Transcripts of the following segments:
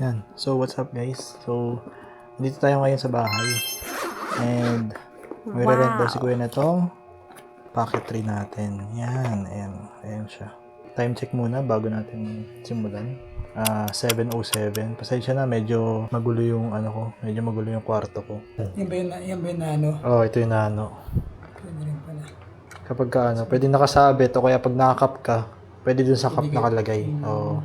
Ayan. So, what's up guys? So, dito tayo ngayon sa bahay. And, may-rent daw si Kuya na itong pocket tree natin. Yan. Ayan. Ayan siya. Time check muna bago natin simulan. 7:07. Pasensya na, medyo magulo yung ano ko. Medyo magulo yung kwarto ko. Yan ba yung nano? Oh, ito yung nano. Pwede rin pala. Kapag ka ano, pwede nakasabit o kaya pag nakakap ka, pwede dun sa cup nakalagay. Oo.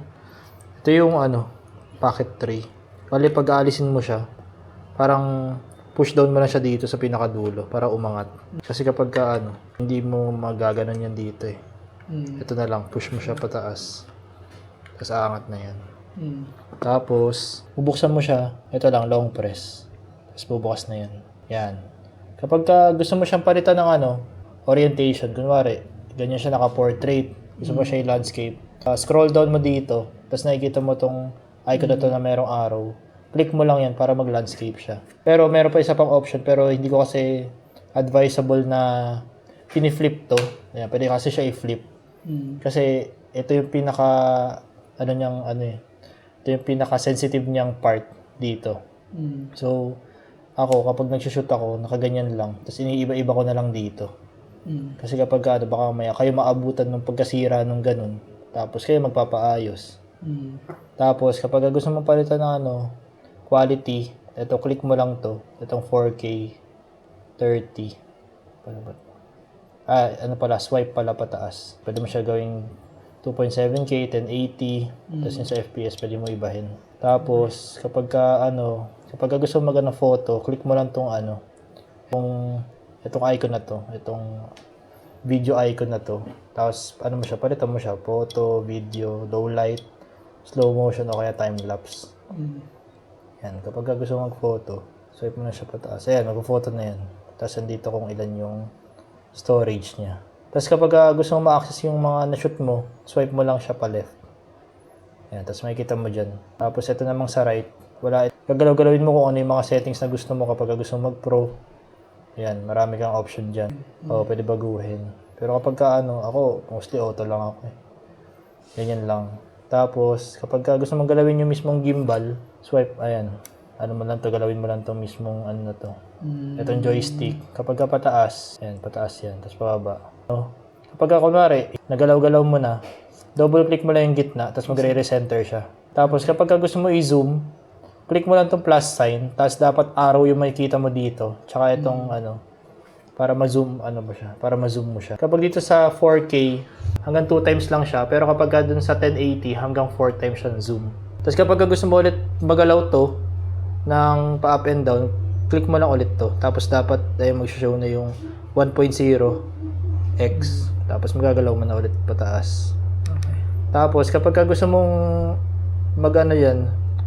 Ito yung ano, pocket tray. Bali pag aalisin mo siya, parang push down mo lang siya dito sa pinakadulo para umangat. Kasi kapag ka ano, hindi mo magaganon yan dito eh. Ito na lang, push mo siya pataas. Tapos aangat na yan. Tapos, bubuksan mo siya, ito lang, long press. Tapos bubukas na yan. Yan. Kapag ka gusto mo siyang palitan ng ano, orientation, kunwari, ganyan siya naka-portrait, gusto mo siya yung landscape. Scroll down mo dito, tapos nakikita mo tong icon na to na merong arrow. Click mo lang yan para mag-landscape siya. Pero meron pa isa pang option, pero hindi ko kasi advisable na piniflip to. Ayan, pwede kasi siya i-flip. Kasi ito yung pinaka, ito yung pinaka-sensitive niyang part dito. So, ako, kapag nag-shoot ako, nakaganyan lang. Tapos iniiba-iba ko na lang dito. Kasi kapag baka maya kayo maabutan ng pagkasira ng ganun. Tapos kayo magpapaayos. Tapos kapag gusto mo palitan ng quality, ito click mo lang to. Itong 4K 30. Swipe pala pataas. Pwede mo siya gawing 2.7K, 1080. Tapos yung sa FPS pwede mo ibahin. Tapos kapag gusto mo photo, click mo lang tong itong icon na to, itong video icon na to. Tapos mo siya, palitan mo siya, photo, video, low light, slow motion o kaya time lapse. Yan, kapag gusto mo mag-photo, swipe mo na siya pataas. Ayan, mag-photo na yan. Tapos andito kung ilan yung storage niya. Tapos kapag gusto mo ma-access yung mga na-shoot mo, swipe mo lang siya pa left. Yan, tapos makikita mo dyan. Tapos ito namang sa right, gagalaw-galawin mo kung ano yung mga settings na gusto mo kapag gusto mo mag-pro. Yan, marami kang option dyan. Pwede baguhin. Pero kapag ako, mostly auto lang ako eh. Ganyan lang. Tapos, kapag gusto mong galawin yung mismong gimbal, swipe, ayan. Galawin mo lang itong mismong na to. Itong joystick. Kapag pataas, ayan, pataas yan. Tapos pababa. Kapag kunwari, nagalaw-galaw mo na, double click mo lang yung gitna, tapos magre-recenter siya. Tapos kapag gusto mo i-zoom, click mo lang itong plus sign, tapos dapat arrow yung makikita mo dito. Tsaka itong para ma-zoom, para ma-zoom mo siya. Kapag dito sa 4K, hanggang 2 times lang siya, pero kapag dun sa 1080, hanggang 4 times siya zoom. Tapos kapag gusto mo ulit magalaw to, ng pa-up and down, click mo lang ulit to. Tapos dapat mag-show na yung 1.0x. Tapos magagalaw mo na ulit pataas. Okay. Tapos kapag gusto mong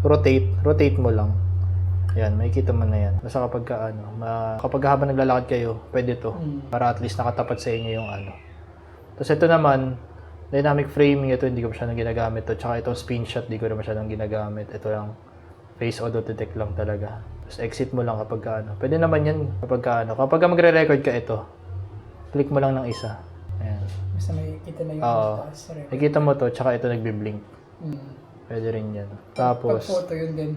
rotate mo lang. Yan, makikita mo na yan. Basta kapag kapag habang naglalakad kayo, pwede to. Para at least nakatapat sa inyo yung Tapos ito naman, dynamic framing, ito hindi ko masyadong ginagamit to. Tsaka itong spin shot, hindi ko rin masyadong ginagamit. Ito lang, face auto detect lang talaga. Tapos exit mo lang kapag Pwede naman yan kapag Kapag magre-record ka ito, click mo lang ng isa. Ayan. Basta makikita na yung taas. Nakikita mo to, tsaka ito nagbi-blink. Pwede rin yan. Tapos, pag photo yun din.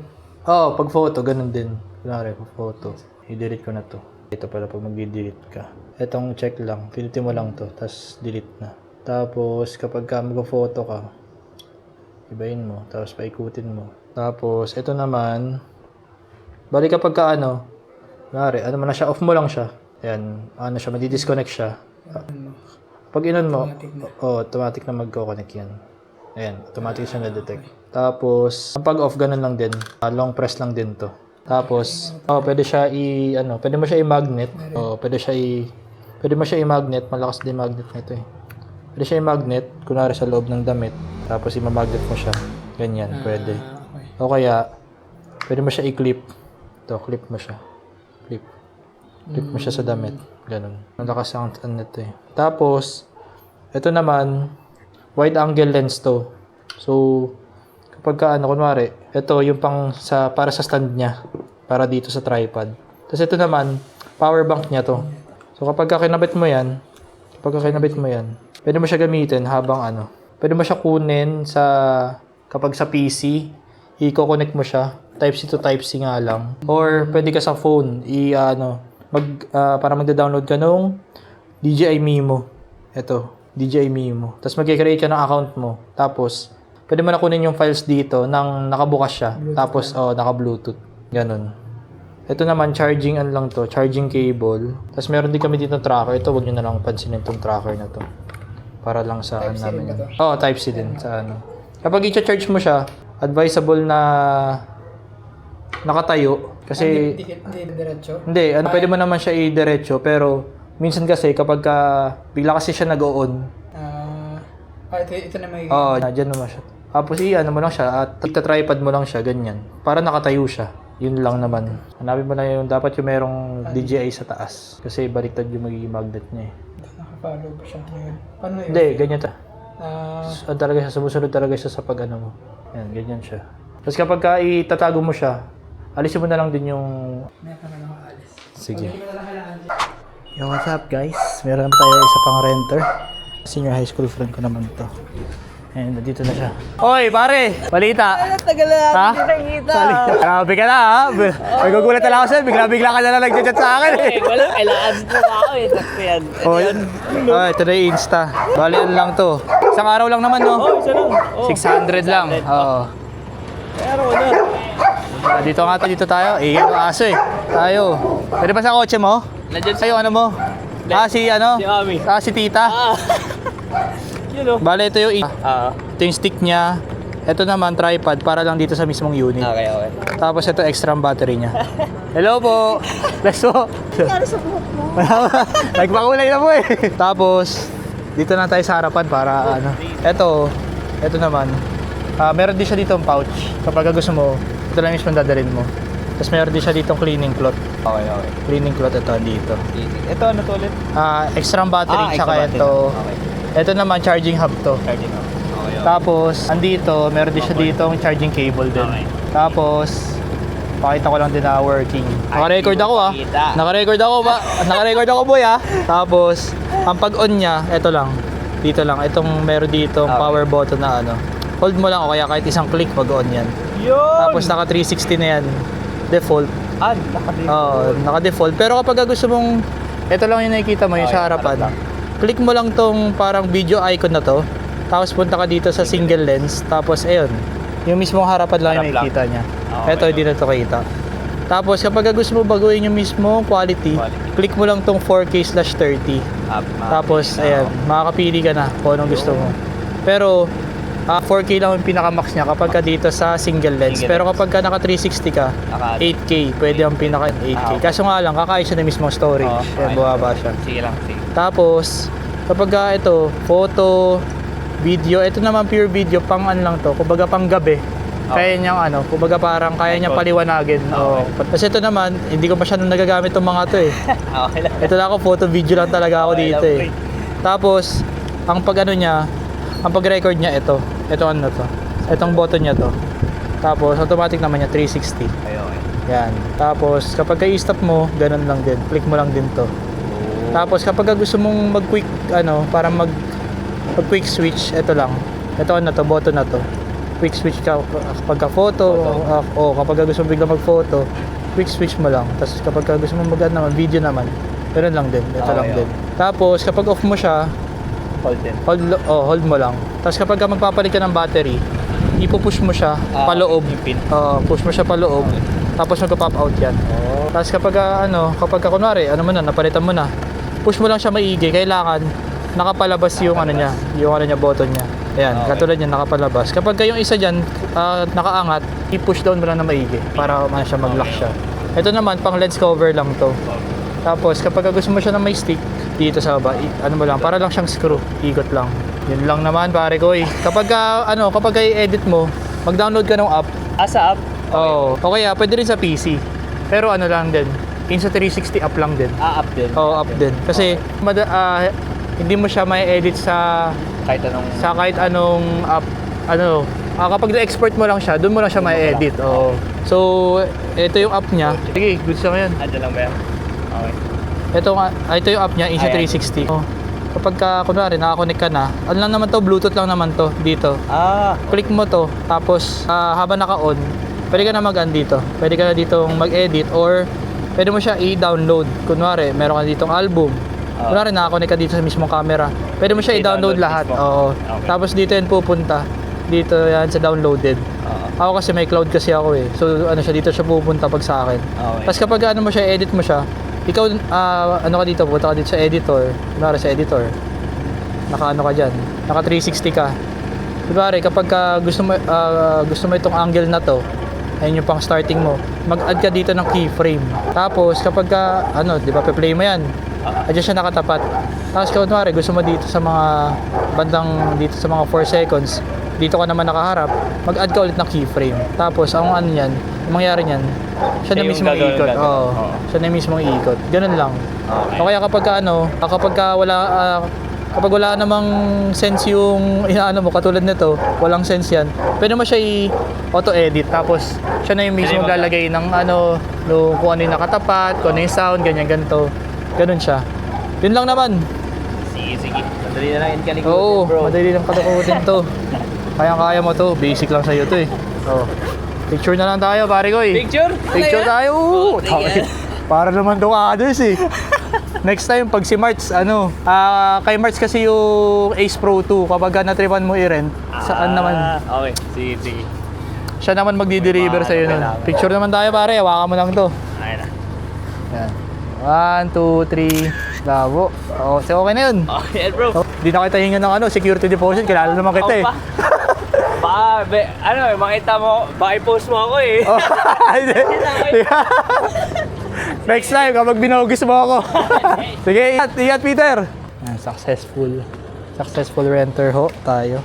pag photo, ganun din. Kunwari, pag photo, i-delete ko na to. Ito pala pag mag-delete ka. Itong check lang, pilitin mo lang to, tapos delete na. Tapos, kapag mag-photo ka, ibahin mo, tapos paikutin mo. Tapos, ito naman, bali kapag kunwari, mo na siya, off mo lang siya. Ayan, siya, madi-disconnect siya. Pag inon mo, automatic na mag-connect yan. Ayan, automatic siya na-detect. Tapos, pag off, ganun lang din. Long press lang din to. Tapos, pwede siya pwede mo siya i-magnet. Pwede mo siya i-magnet. Malakas din magnet nito eh. Pwede siya i-magnet, kunwari sa loob ng damit. Tapos, i-magnet mo siya. Ganyan, pwede. Okay. O kaya, pwede mo siya i-clip. Ito, clip mo siya. Clip mo siya sa damit. Ganun. Malakas ang nito eh. Tapos, ito naman, wide angle lens to. So, kapag kunwari, ito yung para sa stand niya. Para dito sa tripod. Tapos ito naman, power bank niya to. So, kapag kinabit mo yan, pwede mo siya gamitin habang pwede mo siya kunin kapag sa PC, i-connect mo siya. Type-C to Type-C nga lang. Or pwede ka sa phone, para magda-download ka nung DJI Mimo. Ito, DJI Mimo. Tapos mag-create ka ng account mo. Tapos, pwede mo na kunin yung files dito nang nakabukas siya. Tapos, naka-Bluetooth. Ganun. Ito naman, charging charging cable. Tapos meron din kami dito tracker. Ito, wag nyo na lang pansinin itong tracker na to. Para lang sa Type-C namin din ba yan. Oo, Type-C din. Sa ano. Kapag i-charge mo siya, advisable na nakatayo. Kasi, Hindi diretso. hindi, pwede mo naman siya i-diretso. Pero, minsan kasi kapag bigla kasi siya nag-on. Ito na may... Dyan naman siya. Tapos mo lang siya at ita-tripod mo lang siya, ganyan. Para nakatayo siya. Yun lang naman. Hanapin mo lang dapat yung merong DJI sa taas. Kasi baliktad yung magiging magnet niya eh. Naka-follow ba siya ngayon? Paano yun? Hindi, ganyan ta. Talaga siya, sumusunod talaga siya sa pag mo. Yan, ganyan siya. Tapos kapag itatago mo siya, alisin mo na lang din yung... Meron na lang alis. Sige. Hindi mo na lang kailangan. Yo, what's up guys? Meron tayo isa pang renter. Senior high school friend ko naman to. And nandito na siya. Oy, pare! Balita! Tagal na natin nakikita. Grabe ka na ha! Nagugulat na lang ako sa'yo. Bigla-bigla ka na lang nag-chat sa akin eh. Wala, kailangan mo ba ako eh. Sakto yan. Oh, yun. Ito na yung Insta. Balian lang to. Isang araw lang naman no? Isa lang. 600 lang. Oo. Pero wala. Dito tayo. Yung aso eh. Tayo. Pwede ba sa kotse mo? Nandiyan Sa'yo ano mo? Si Mami. si tita. Yun o. Bale, ito yung ito yung stick niya. Ito naman, tripod para lang dito sa mismong unit. Okay. Tapos ito, extra ang battery niya. Hello po! Let's go! Nangyari sa buhok mo? Nagpakulay na po eh. Tapos, dito na tayo sa harapan para Ito naman. Meron din siya dito pouch. Kapag gusto mo, ito lang mismo dadalhin mo. Tapos meron din siya dito cleaning cloth. Okay. Cleaning cloth ito dito. Ito ano to ulit? Extra ang battery, extra tsaka battery. ito. Okay. Ito naman, charging hub to. Charging up. Okay. Tapos, andito, meron din siya dito ang charging cable din. Okay. Tapos, pakita ko lang din na working. Naka-record ako Kita. Naka-record ako ba? Naka-record ako boy Tapos, ang pag-on niya, ito lang. Dito lang. Itong meron dito power button na hold mo lang o kaya kahit isang click mag-on yan. Yun! Tapos, naka 360 na yan. Default. Naka-default. Oo, naka-default. Pero kapag gusto mong, ito lang yung nakikita mo, yung sa harapan. Click mo lang tong parang video icon na to. Tapos punta ka dito sa single lens. Tapos ayun, yung mismong harapan lang yung nakikita niya. Ito, hindi na to kita. Tapos kapag gusto mo baguhin yung mismong quality, click mo lang tong 4K/30. Tapos ayan, makakapili ka na kung anong gusto mo. Pero 4K lang yung pinaka-max niya kapag ka dito sa single lens. Pero kapag ka naka 360 ka, 8K, pwede ang pinaka 8K. Kaso nga lang, kakain siya ng mismong storage. Kaya bumaba siya. Sige lang. Tapos, kapag ito, photo, video, ito naman pure video, pang lang to, kumbaga pang gabi. Kaya niyang kumbaga parang kaya niya paliwanagin. Kasi ito naman, hindi ko masyadong nagagamit itong mga to eh. Okay lang. Ito lang ako, photo video lang talaga ako dito eh. Tapos, ang pag-record niya ito to. Itong button niya to. Tapos, automatic naman niya 360. Okay. Yan. Tapos, kapag i-stop mo, ganun lang din. Click mo lang din to. Tapos, kapag gusto mong mag-quick, mag-quick switch, ito lang. Ito button na to. Quick switch ka kapag photo o kapag gusto mo bigla mag-photo, quick switch mo lang. Tapos, kapag gusto mo video naman, ganun lang din. Ito lang din. Tapos, kapag off mo siya, hold mo lang. Tapos kapag magpapalit ka ng battery, ipupush mo siya paloob. Push mo siya paloob. Tapos magpa-pop out yan. Tapos kapag kunwari, napalitan mo na. Push mo lang siya maigi. Kailangan nakapalabas yung button niya. Ayan, katulad niyan nakapalabas. Kapag yung isa diyan nakaangat, i-push down mo lang na maigi para siya mag-lock siya. Ito naman pang lens cover lang to. Tapos kapag gusto mo siya na may stick dito sa baba, mo lang, para lang siyang screw, ikot lang. Yun lang naman pare ko eh. Kapag i-edit mo, mag-download ka ng app. Sa app? Okay, pwede rin sa PC. Pero lang din, Insta360 app lang din. App din? App din. Kasi hindi mo siya may edit sa kahit anong app. Kapag na-export mo lang siya, doon mo lang siya may edit. So, ito yung app niya. Sige, good siya ngayon. Ano lang ba yan? Okay. Ito yung app niya, Insta360. kapag kunwari nakakonect ka na, ano lang naman to, Bluetooth lang naman to dito. Click mo to, tapos habang naka-on, pwede ka na mag-on dito. Pwede ka na ditong mag-edit or pwede mo siya i-download. Kunwari, meron ka ditong album. Kunwari, nakakonect ka dito sa mismong camera. Pwede mo siya i-download lahat. mismo. Oo. Okay. Tapos dito yan pupunta. Dito yan sa downloaded. Ako kasi may cloud kasi ako eh. So ano siya, dito siya pupunta pag sa akin. Okay. Tapos kapag ano mo siya, edit mo siya, ikaw, ano ka dito, punta ka dito sa editor. Kunwari sa editor. Naka ano ka dyan. Naka 360 ka. Kunwari, kapag gusto mo itong angle na to, ayun yung pang starting mo, mag-add ka dito ng keyframe. Tapos kapag di ba, pe-play mo yan, adyan siya nakatapat. Tapos kunwari, gusto mo dito sa mga bandang dito sa mga 4 seconds, dito ka naman nakaharap, mag-add ka ulit ng keyframe. Tapos ang ano yan, yung mangyari niyan, siya na Yung mismo gagawin iikot. natin. Oo. Oo. Siya na mismo iikot. Ganun lang. Okay. O kaya kapag wala namang sense yung inaano mo, katulad nito, walang sense yan, pwede mo siya i-auto-edit. Tapos siya na yung mismo maglalagay ng kung ano yung nakatapat, kung ano yung sound, ganyan, ganito. Ganun siya. Yun lang naman. Sige. Madali na lang yung kalikutin, Oo, bro. madali lang katakutin to. Kayang-kaya mo to. Basic lang sa'yo to eh. Oh. Picture na lang tayo, pare ko eh. Picture? Picture tayo. Sige. Para naman to others eh. Next time, pag si Marts, kay Marts kasi yung Ace Pro 2, kapag natripan mo i-rent, saan naman, Okay, sige. siya naman magdi-deliver sa'yo nun. kailangan. Picture naman tayo pare, hawakan mo lang to. Ayun na. Yan. 1, 2, 3, labo. Oo, so okay na yun. Okay, bro. Di na kita hingan ng security deposit, kilala naman kita eh. Makita mo, baka i-post mo ako eh. Oh, hindi. Next time, kapag binogis mo ako. Sige, ingat Peter. Successful renter ho tayo.